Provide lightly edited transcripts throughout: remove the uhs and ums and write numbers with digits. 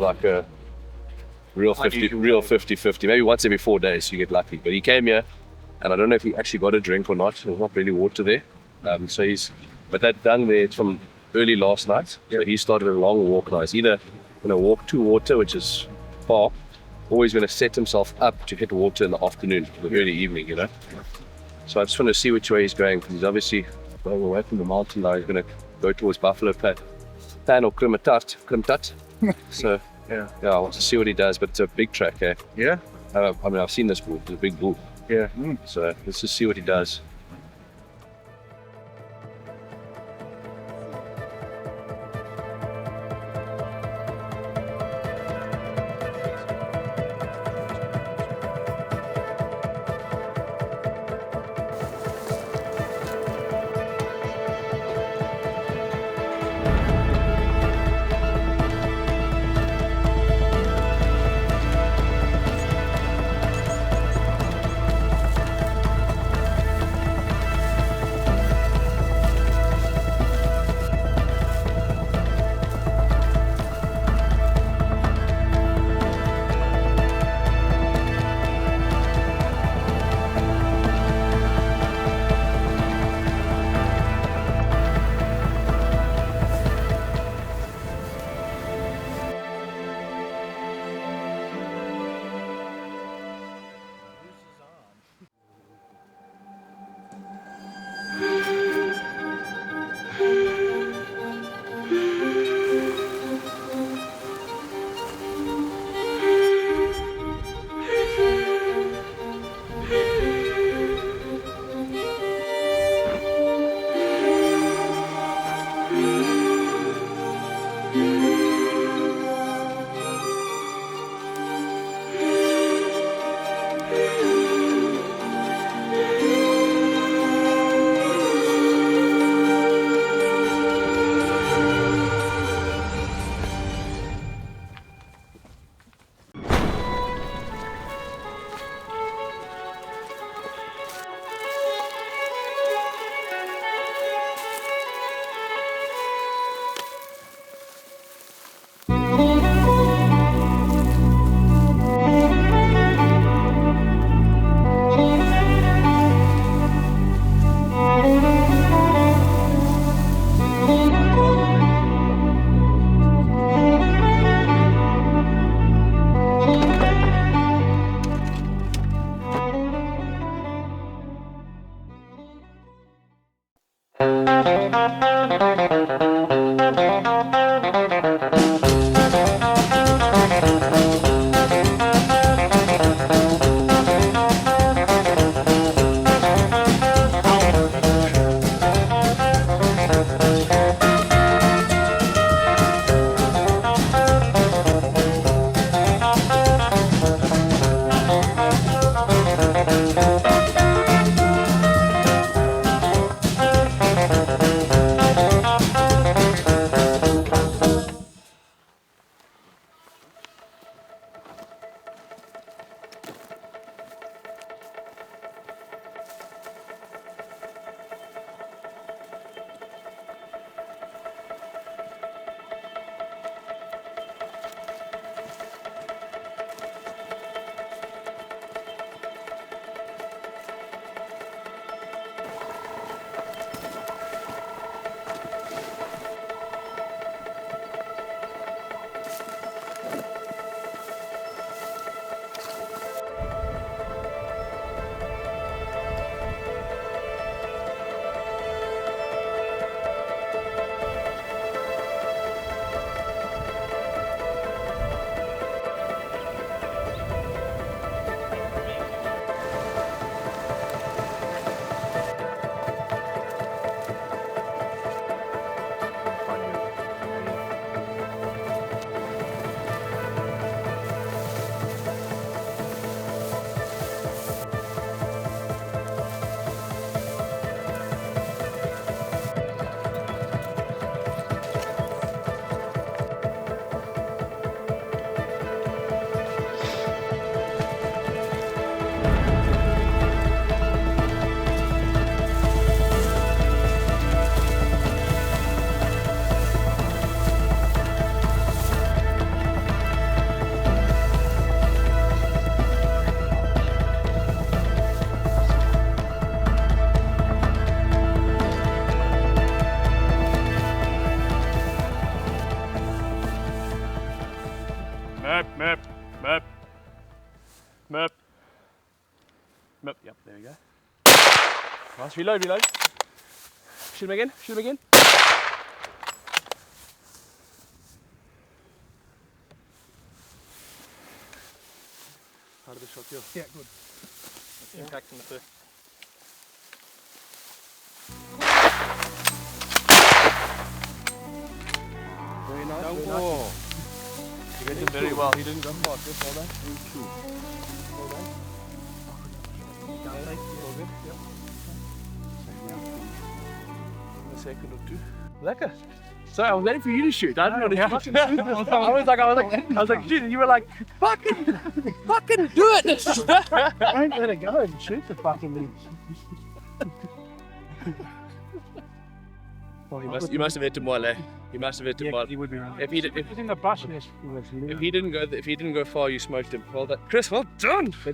like a real 50-50. Maybe once every 4 days you get lucky. But he came here, and I don't know if he actually got a drink or not. There's not really water there. But that dung there, it's from early last night. So he started a long walk now. He's either going to walk to water, which is far, or he's going to set himself up to hit water in the afternoon, the early evening, So I just want to see which way he's going, because he's obviously going away from the mountain now. He's going to go towards Buffalo Plan or Krimtat. So yeah, I want to see what he does, but it's a big track, eh? Yeah. I've seen this bull. It's a big bull. Yeah. So let's just see what he does. Merp. Yep, there we go. Nice, reload. Shoot him again. How did the shot feel? Yeah, good. Impact on the first. Very nice. He went in very well. He didn't go far. Just well done. Well done. All good. Yep. A second or two. Lekker. Sorry, I was waiting for you to shoot. I didn't know to shoot. I was like, shoot, and you were like, fucking do it. Don't let it go and shoot the fucking thing. You must have hit him well, eh? You must have hit him well. He would be right. If he He's in the bush. Yes. if he didn't go far, you smoked him. Well done, Chris. Well done. I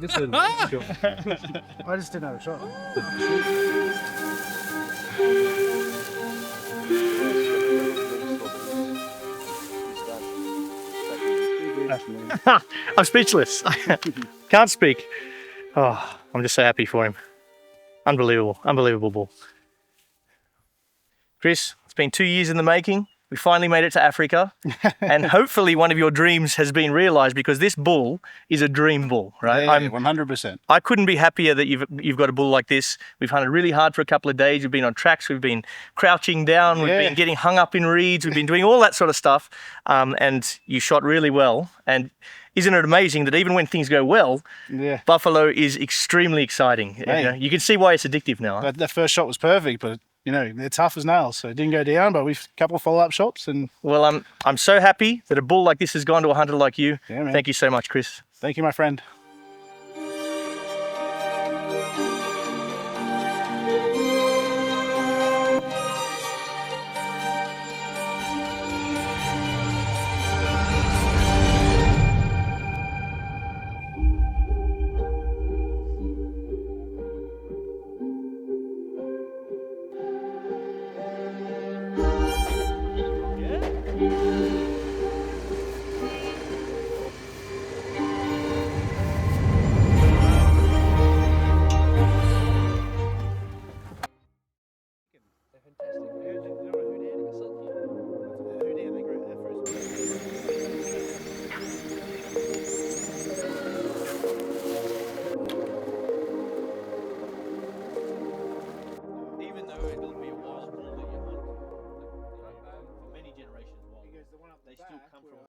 just didn't have a shot. I'm speechless. Can't speak. Oh, I'm just so happy for him. Unbelievable ball. Chris, it's been 2 years in the making. We finally made it to Africa, and hopefully one of your dreams has been realized, because this bull is a dream bull, right? Yeah, 100%. I couldn't be happier that you've got a bull like this. We've hunted really hard for a couple of days. We've been on tracks. We've been crouching down. We've been getting hung up in reeds. We've been doing all that sort of stuff. And you shot really well. And isn't it amazing that even when things go well, buffalo is extremely exciting. Hey. You can see why it's addictive now. That first shot was perfect, but they're tough as nails, so it didn't go down, but we've a couple of follow-up shots. And Well, I'm so happy that a bull like this has gone to a hunter like you. Yeah, man. Thank you so much, Chris. thank you, my friend. Even though it will be a wild bull that you hunt, for many generations wild, they still come from.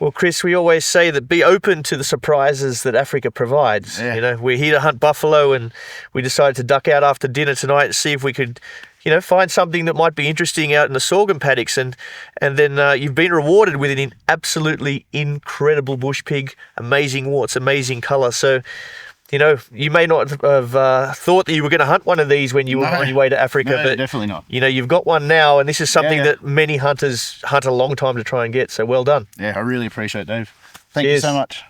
Well, Chris, we always say that be open to the surprises that Africa provides. Yeah. You know, we're here to hunt buffalo, and we decided to duck out after dinner tonight and see if we could, you know, find something that might be interesting out in the sorghum paddocks. And then you've been rewarded with an absolutely incredible bush pig, amazing warts, amazing colour. So, you know, you may not have thought that you were going to hunt one of these when you were on your way to Africa, No, but definitely not. you know, you've got one now, and this is something Yeah. that many hunters hunt a long time to try and get. So well done. Yeah, I really appreciate it, Dave. Thank Cheers. you so much.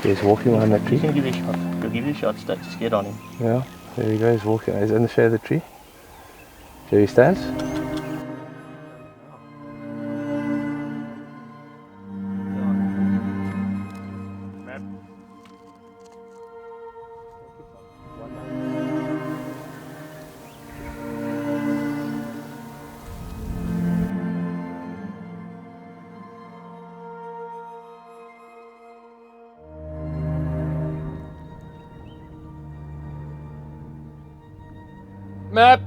He's walking behind that tree. He'll give you a shot. He'll give you a shot. Just get on him. Yeah, there he goes walking. He's in the shade of the tree. There he stands. Map.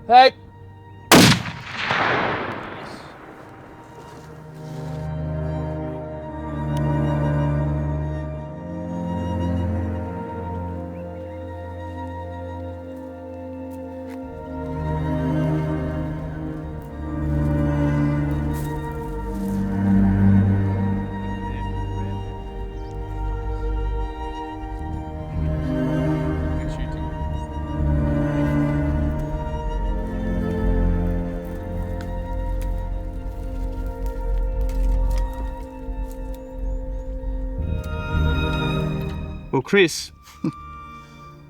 Hey. Well, Chris,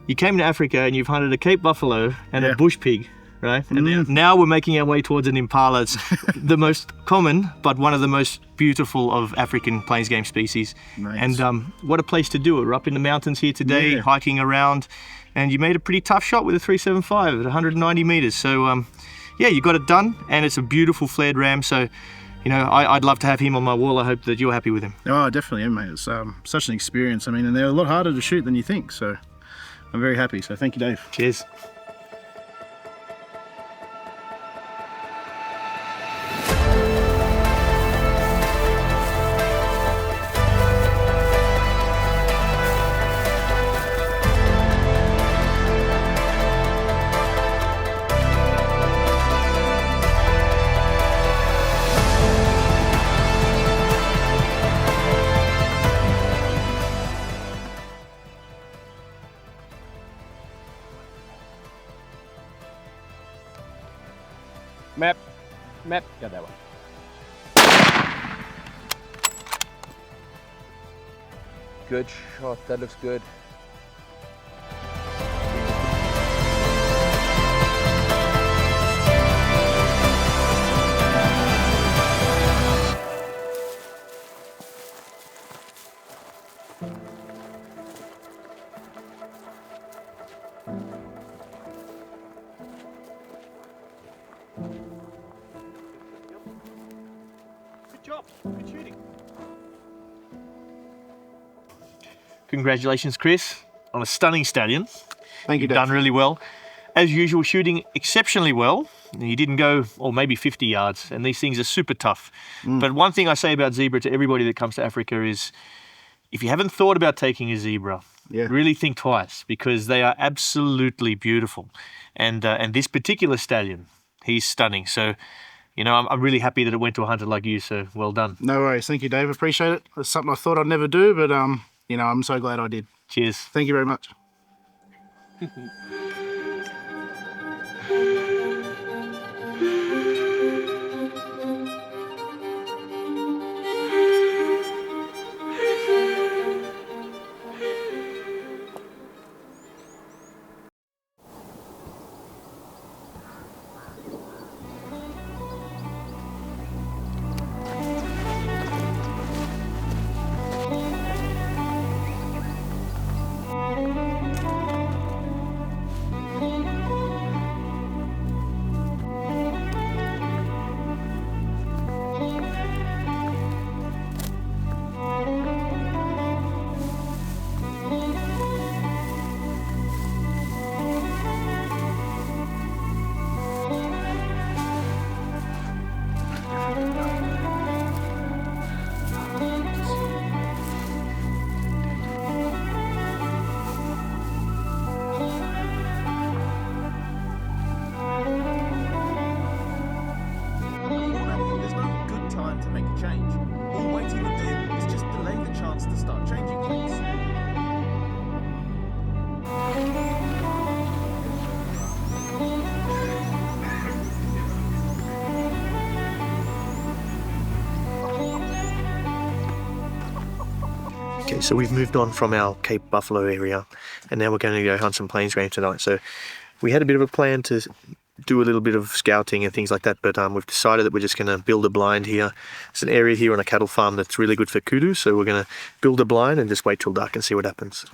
you came to Africa and you've hunted a Cape buffalo and Yeah. a bush pig, right? And now we're making our way towards an impala. It's the most common, but one of the most beautiful of African plains game species. Nice. And what a place to do it. We're up in the mountains here today, Yeah. hiking around, and you made a pretty tough shot with a 375 at 190 meters. So, yeah, you got it done, and it's a beautiful flared ram. So, you know, I'd love to have him on my wall. I hope that you're happy with him. Oh, definitely am, mate. It's such an experience. I mean, and they're a lot harder to shoot than you think. So I'm very happy. So thank you, Dave. Cheers. Map. Map. Got that one. Good shot. That looks good. Good shooting. Congratulations, Chris, on a stunning stallion. Thank you, You've Dave. done really well. As usual, shooting exceptionally well. You didn't go, or maybe 50 yards, and these things are super tough. But one thing I say about zebra to everybody that comes to Africa is, if you haven't thought about taking a zebra, really think twice, because they are absolutely beautiful. And this particular stallion, he's stunning. So, you know, I'm really happy that it went to a hunter like you, so well done. No worries. Thank you, Dave. Appreciate it. It's something I thought I'd never do, but you know, I'm so glad I did. Cheers. Thank you very much. There's no good time to make a change. All waiting would do is just delay the chance to start changing things. Okay, so we've moved on from our Cape Buffalo area, and now we're going to go hunt some plains game tonight. So we had a bit of a plan to do a little bit of scouting and things like that, but we've decided that we're just going to build a blind here. It's an area here on a cattle farm that's really good for kudu, so we're going to build a blind and just wait till dark and see what happens.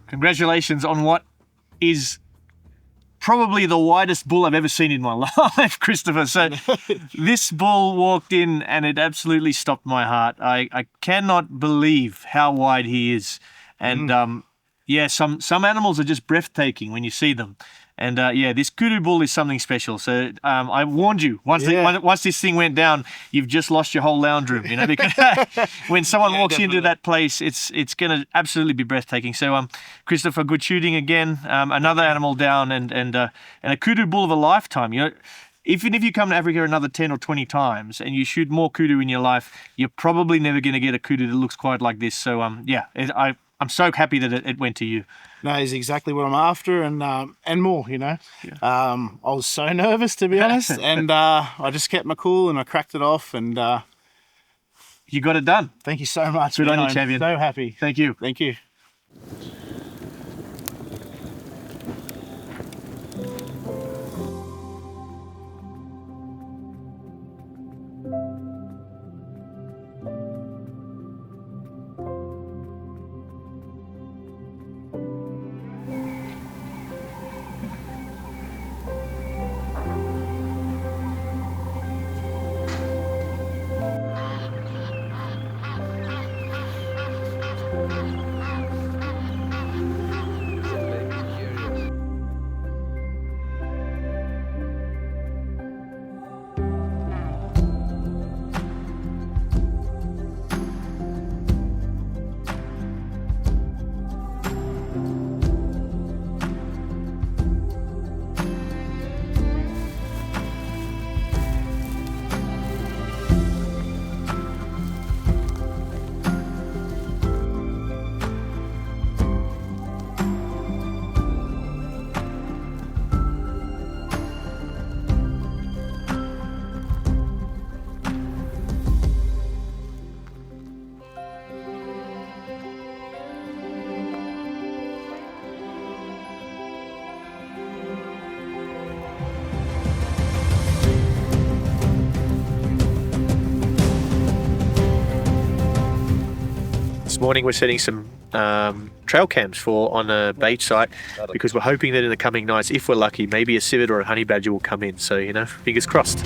Congratulations on what is probably the widest bull I've ever seen in my life, Christopher. So this bull walked in and it absolutely stopped my heart. I cannot believe how wide he is. And yeah, some animals are just breathtaking when you see them. And yeah, this kudu bull is something special. So I warned you, once this thing went down, you've just lost your whole lounge room, you know, because when someone walks into that place, it's going to absolutely be breathtaking. So Christopher, good shooting again. Another animal down, and a kudu bull of a lifetime. You know, even if you come to Africa another 10 or 20 times and you shoot more kudu in your life, you're probably never going to get a kudu that looks quite like this. So yeah, I'm so happy that it went to you. No, he's exactly what I'm after, and more, you know. Yeah. I was so nervous, to be honest, and I just kept my cool and I cracked it off, and you got it done. Thank you so much. Good on you, I'm champion. so happy. Thank you. Thank you. morning we're setting some trail cams on a beach site because we're hoping that in the coming nights, if we're lucky, maybe a civet or a honey badger will come in. So, fingers crossed.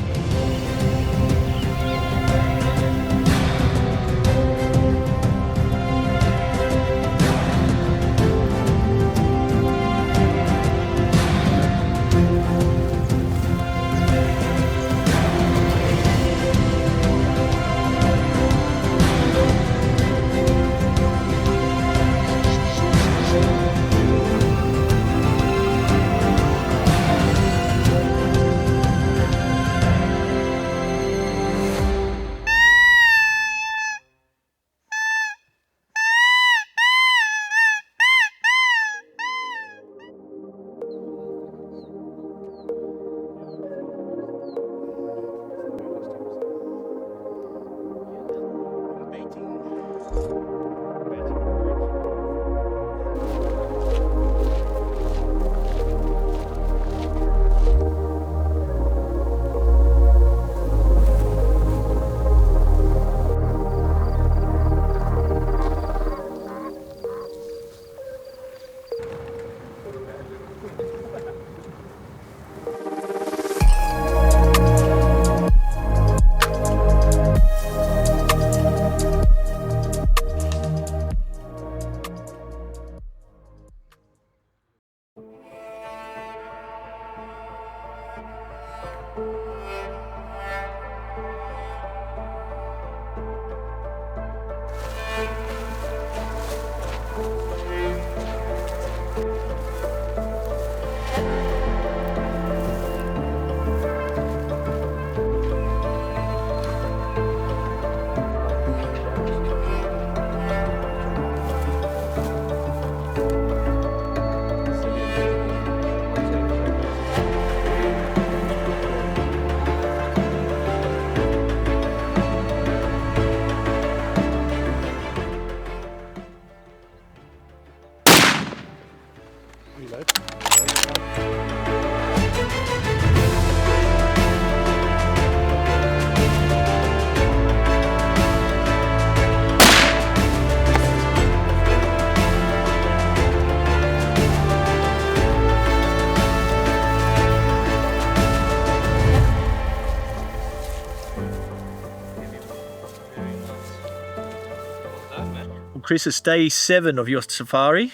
Chris, it's day 7 of your safari,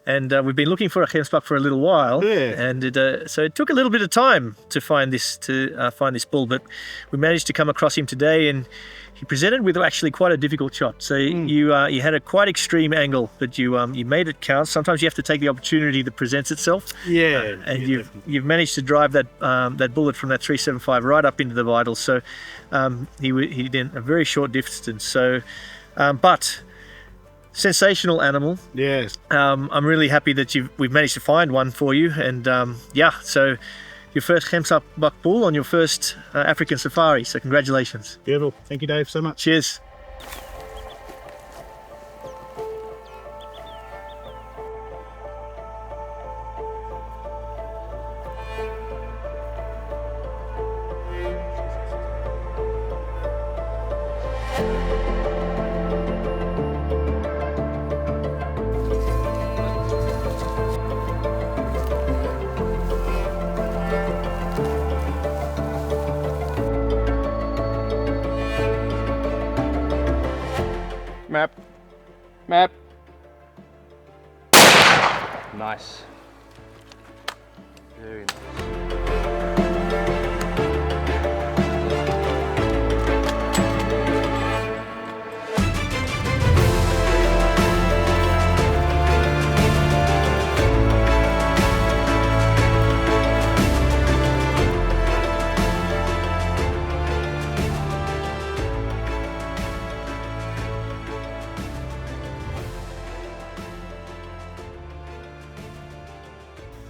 and we've been looking for a gemsbok for a little while. Yeah. And so it took a little bit of time to find this bull, but we managed to come across him today, and he presented with actually quite a difficult shot. So you had a quite extreme angle, but you made it count. Sometimes you have to take the opportunity that presents itself. Yeah. And you've managed to drive that bullet from that 375 right up into the vitals. So he did a very short distance. So, but sensational animal. Yes. I'm really happy that we've managed to find one for you. And so your first gemsbok bull on your first African safari. So congratulations. Beautiful. Thank you, Dave, so much. Cheers. Map. Nice. Very nice.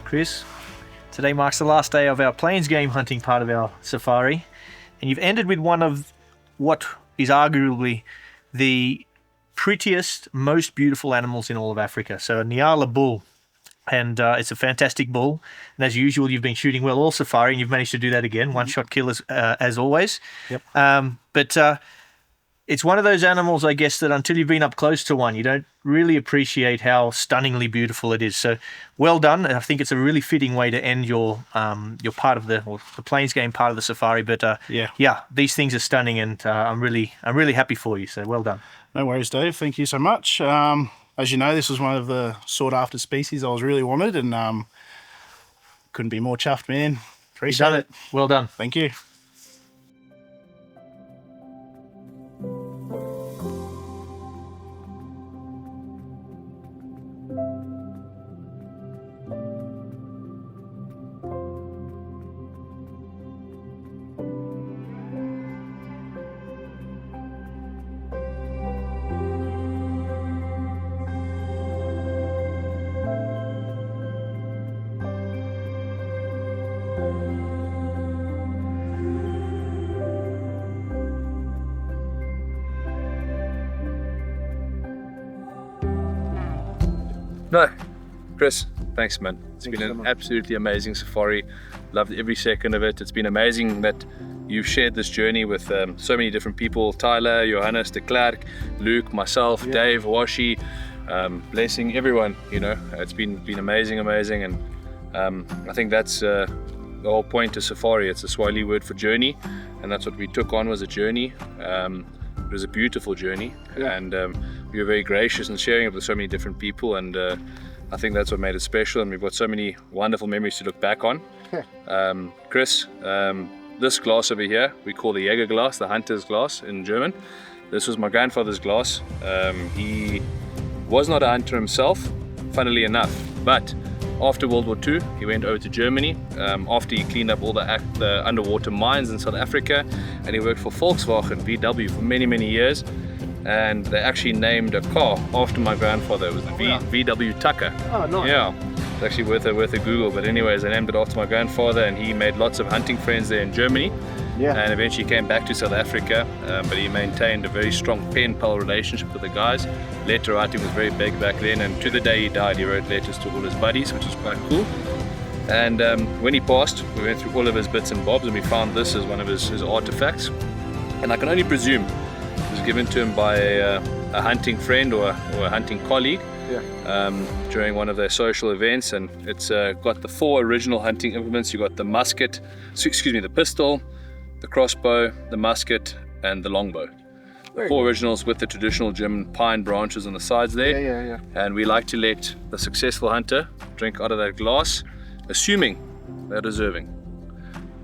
Chris, today marks the last day of our plains game hunting part of our safari, and you've ended with one of what is arguably the prettiest, most beautiful animals in all of Africa. So a Nyala bull, and it's a fantastic bull. And as usual, you've been shooting well all safari, and you've managed to do that again. One shot kill as always. Yep. But it's one of those animals, I guess, that until you've been up close to one, you don't really appreciate how stunningly beautiful it is. So well done. And I think it's a really fitting way to end your part of the Plains game part of the safari. But yeah, these things are stunning, and I'm really happy for you. So well done. No worries, Dave. Thank you so much. As you know, this was one of the sought after species I was really wanted, and couldn't be more chuffed, man. Appreciate You've done it. Well done. Thank you. No, Chris, thanks, man. It's been an absolutely amazing safari. Loved every second of it. It's been amazing that you've shared this journey with so many different people. Tyler, Johannes de Klerk, Luke, myself, Dave, Washi, blessing everyone, you know. It's been amazing, and I think that's the whole point of safari. It's a Swahili word for journey, and that's what we took on, was a journey. It was a beautiful journey, and we were very gracious in sharing it with so many different people, and I think that's what made it special, and we've got so many wonderful memories to look back on. Chris, this glass over here, we call the Jäger glass, the hunter's glass in German. This was my grandfather's glass. He was not a hunter himself, funnily enough, but after World War II, he went over to Germany after he cleaned up all the underwater mines in South Africa, and he worked for Volkswagen VW for many years. And they actually named a car after my grandfather. It was the VW Tucker. Oh, nice. Yeah, it's actually worth a Google. But anyways, they named it after my grandfather, and he made lots of hunting friends there in Germany. Yeah. And eventually came back to South Africa, but he maintained a very strong pen-pal relationship with the guys. Letter writing was very big back then, and to the day he died, he wrote letters to all his buddies, which was quite cool. And when he passed, we went through all of his bits and bobs, and we found this as one of his artifacts. And I can only presume it was given to him by a hunting friend or a hunting colleague during one of their social events, and it's got the 4 original hunting implements. You got the musket, the pistol, the crossbow, the musket, and the longbow. The 4 originals with the traditional German pine branches on the sides there. Yeah. And we like to let the successful hunter drink out of that glass, assuming they're deserving.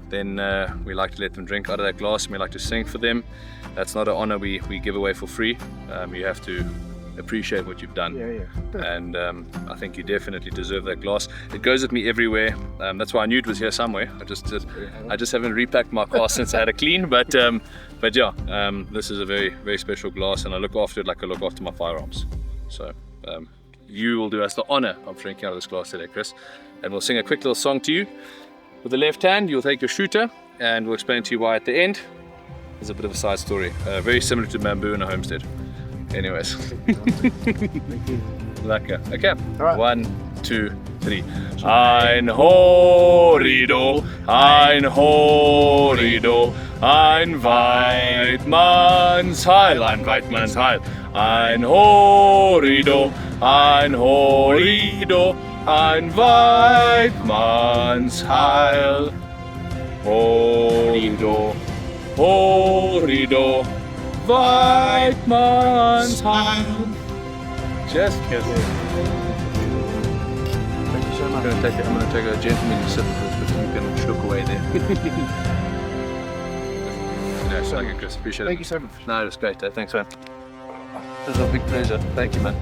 Then we like to let them drink out of that glass, and we like to sing for them. That's not an honor we give away for free. You have to appreciate what you've done. And I think you definitely deserve that glass. It goes with me everywhere. That's why I knew it was here somewhere. I just haven't repacked my car since I had a clean. But yeah, this is a very special glass, and I look after it like I look after my firearms. So you will do us the honor of drinking out of this glass today, Chris. And we'll sing a quick little song to you. With the left hand, you'll take your shooter, and we'll explain to you why at the end. There's a bit of a side story, very similar to bamboo in a homestead. Anyways. Lekker. Okay. All right. 1, 2, 3. Ein Horido, ein Horido, ein Weidmannsheil, ein Weidmannsheil. Ein Horido, ein Horido, ein Weidmannsheil. Horido, Horido, Weidmannsheil. Just kidding. Thank you so much. I'm gonna take a gentleman sip of this, but you can shook away there. Thank you, Chris. Appreciate it. Thank you so much. No, it was great. Thanks, man. It was a big pleasure. Thank you, man.